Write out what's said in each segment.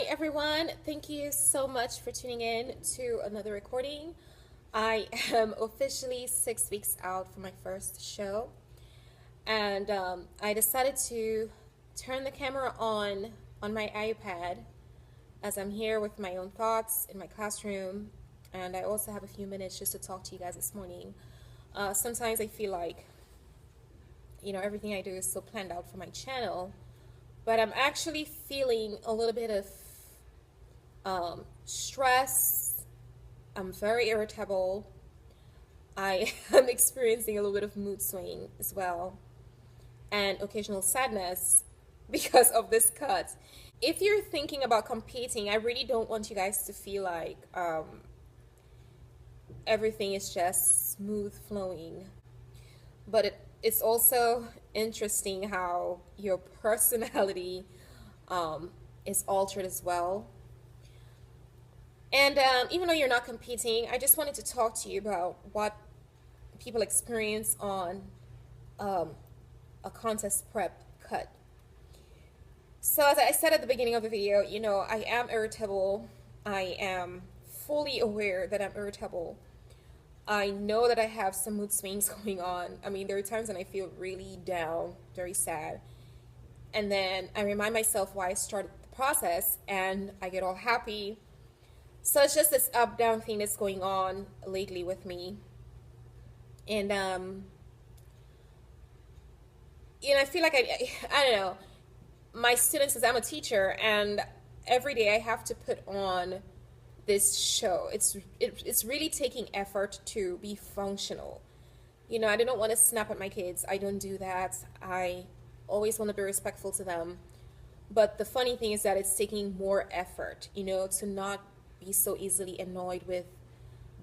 everyone. Thank you so much for tuning in to another recording. I am officially 6 weeks out from my first show, and I decided to turn the camera on my iPad as I'm here with my own thoughts in my classroom, and I also have a few minutes just to talk to you guys this morning. Sometimes I feel like, everything I do is so planned out for my channel, but I'm actually feeling a little bit of stress. I'm very irritable. I am experiencing a little bit of mood swing as well, and occasional sadness because of this cut. If you're thinking about competing, I really don't want you guys to feel like everything is just smooth flowing. But it's also interesting how your personality is altered as well. And even though you're not competing, I just wanted to talk to you about what people experience on a contest prep cut. So as I said at the beginning of the video, I am irritable. I am fully aware that I'm irritable. I know that I have some mood swings going on. I mean, there are times when I feel really down, very sad. And then I remind myself why I started the process and I get all happy. So it's just this up down thing that's going on lately with me. And I feel like I don't know. My students, because I'm a teacher, and every day I have to put on this show. It's really taking effort to be functional. I don't want to snap at my kids. I don't do that. I always want to be respectful to them. But the funny thing is that it's taking more effort, to not be so easily annoyed with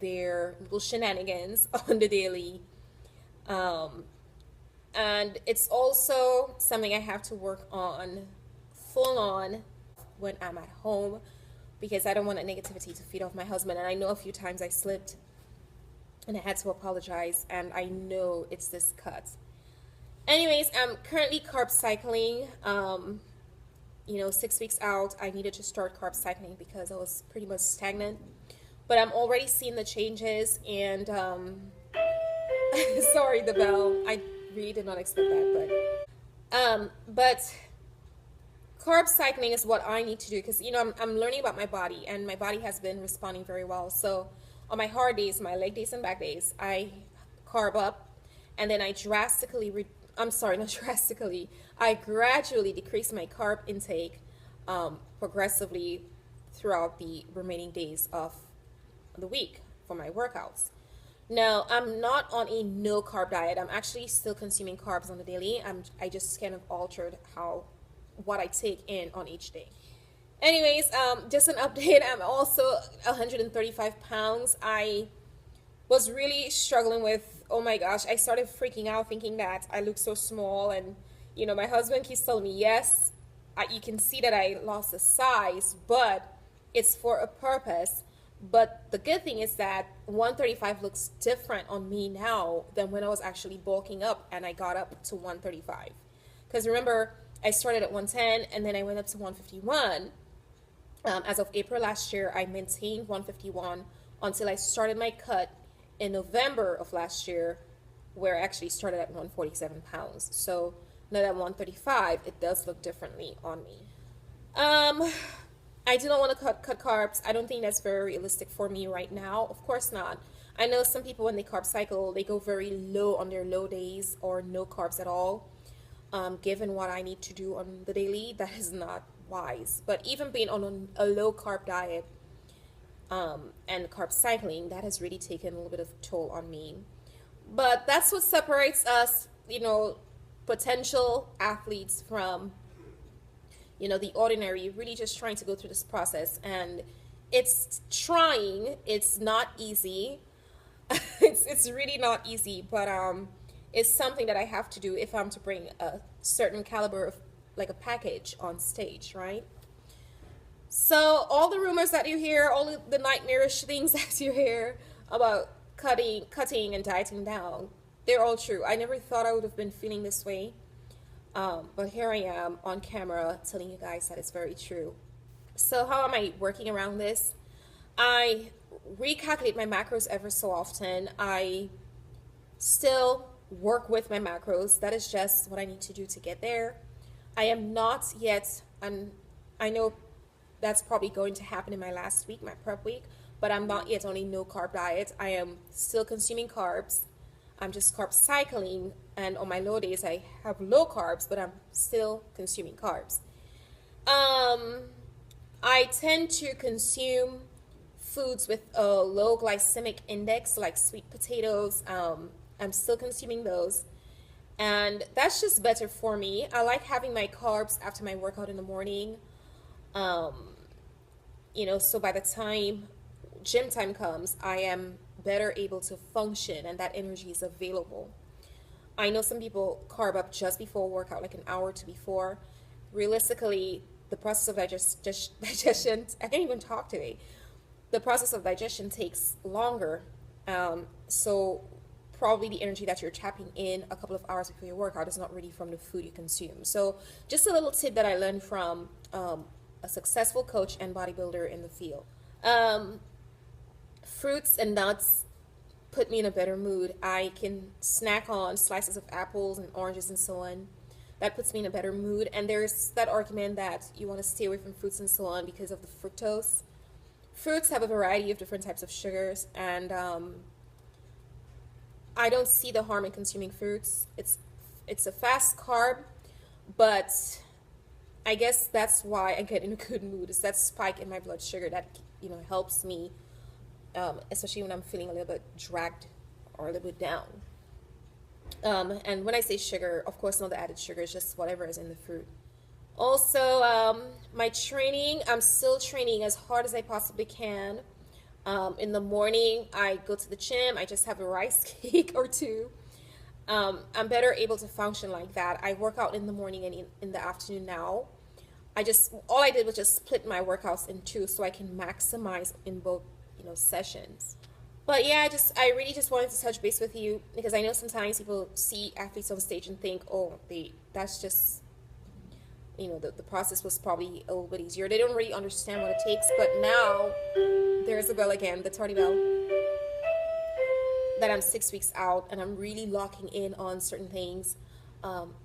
their little shenanigans on the daily. And it's also something I have to work on full on when I'm at home, because I don't want that negativity to feed off my husband. And I know a few times I slipped and I had to apologize, and I know it's this cut. Anyways, I'm currently carb cycling. 6 weeks out, I needed to start carb cycling because I was pretty much stagnant. But I'm already seeing the changes, and sorry, the bell. I really did not expect that, but carb cycling is what I need to do because I'm learning about my body, and my body has been responding very well. So on my hard days, my leg days and back days, I carb up, and then I I gradually decrease my carb intake progressively throughout the remaining days of the week for my workouts. Now, I'm not on a no carb diet. I'm actually still consuming carbs on the daily. I just kind of altered what I take in on each day. Anyways, just an update. I'm also 135 pounds. I was really struggling with, oh my gosh, I started freaking out thinking that I look so small, and my husband keeps telling me, yes, you can see that I lost the size, but it's for a purpose. But the good thing is that 135 looks different on me now than when I was actually bulking up and I got up to 135. Because remember, I started at 110 and then I went up to 151. As of April last year, I maintained 151 until I started my cut in November of last year, where I actually started at 147 pounds. So now that I'm 135, it does look differently on me. I do not want to cut carbs. I don't think that's very realistic for me right now. Of course not. I know some people, when they carb cycle, they go very low on their low days or no carbs at all. Given what I need to do on the daily, that is not wise. But even being on a low carb diet and carb cycling, that has really taken a little bit of toll on me. But that's what separates us, potential athletes from the ordinary, really just trying to go through this process. And it's not easy. it's really not easy, but it's something that I have to do if I'm to bring a certain caliber of, like, a package on stage, right? So all the rumors that you hear, all the nightmarish things that you hear about cutting and dieting down, they're all true. I never thought I would have been feeling this way. But here I am on camera telling you guys that it's very true. So how am I working around this? I recalculate my macros ever so often. I still work with my macros. That is just what I need to do to get there. I am not yet, and I know that's probably going to happen in my last week, my prep week, but I'm not yet on a no carb diet. I am still consuming carbs. I'm just carb cycling, and on my low days, I have low carbs, but I'm still consuming carbs. Um, I tend to consume foods with a low glycemic index, like sweet potatoes. I'm still consuming those. And that's just better for me. I like having my carbs after my workout in the morning. Um, so by the time gym time comes, I am better able to function and that energy is available. I know some people carb up just before workout, like an hour or two before. Realistically, the process of digestion, I can't even talk today. The process of digestion takes longer. So probably the energy that you're tapping in a couple of hours before your workout is not really from the food you consume. So just a little tip that I learned from a successful coach and bodybuilder in the field. Fruits and nuts put me in a better mood. I can snack on slices of apples and oranges and so on. That puts me in a better mood. And there's that argument that you want to stay away from fruits and so on because of the fructose. Fruits have a variety of different types of sugars, and I don't see the harm in consuming fruits. It's a fast carb, but I guess that's why I get in a good mood. Is that spike in my blood sugar that helps me, especially when I'm feeling a little bit dragged or a little bit down. And when I say sugar, of course, not the added sugar, it's just whatever is in the fruit. Also, my training, I'm still training as hard as I possibly can. In the morning, I go to the gym, I just have a rice cake or two. I'm better able to function like that. I work out in the morning and in the afternoon now. All I did was just split my workouts in two so I can maximize in both, sessions. But yeah, I really just wanted to touch base with you because I know sometimes people see athletes on stage and think, oh, that's just, the process was probably a little bit easier. They don't really understand what it takes. But now, there's the bell again, the tardy bell, that I'm 6 weeks out and I'm really locking in on certain things.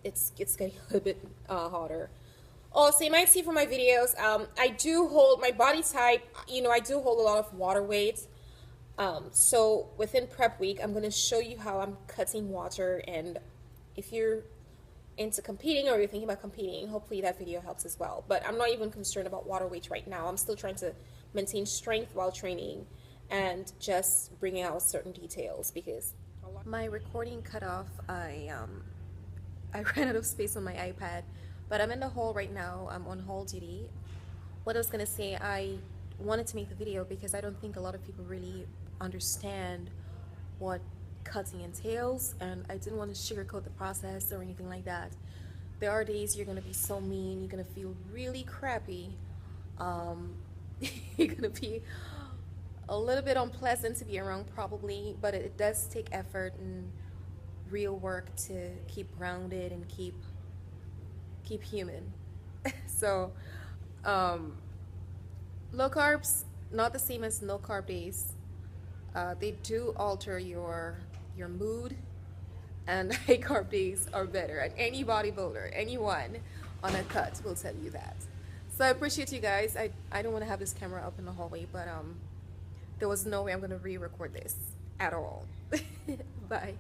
It's getting a little bit harder. Also, you might see from my videos, I do hold my body type, I do hold a lot of water weight. So within prep week, I'm going to show you how I'm cutting water, and if you're into competing or you're thinking about competing, hopefully that video helps as well. But I'm not even concerned about water weight right now. I'm still trying to maintain strength while training and just bringing out certain details because my recording cut off. I ran out of space on my iPad, but I'm in the hall right now. I'm on hall duty. What I was going to say, I wanted to make the video because I don't think a lot of people really understand what cutting entails, and I didn't want to sugarcoat the process or anything like that. There are days you're going to be so mean, you're going to feel really crappy, you're going to be a little bit unpleasant to be around probably, but it does take effort and real work to keep grounded and keep human. So low carbs, not the same as no carb days. They do alter your mood, and high carb days are better. And any bodybuilder, anyone on a cut will tell you that. So I appreciate you guys. I don't want to have this camera up in the hallway, but there was no way I'm going to re-record this at all. Bye.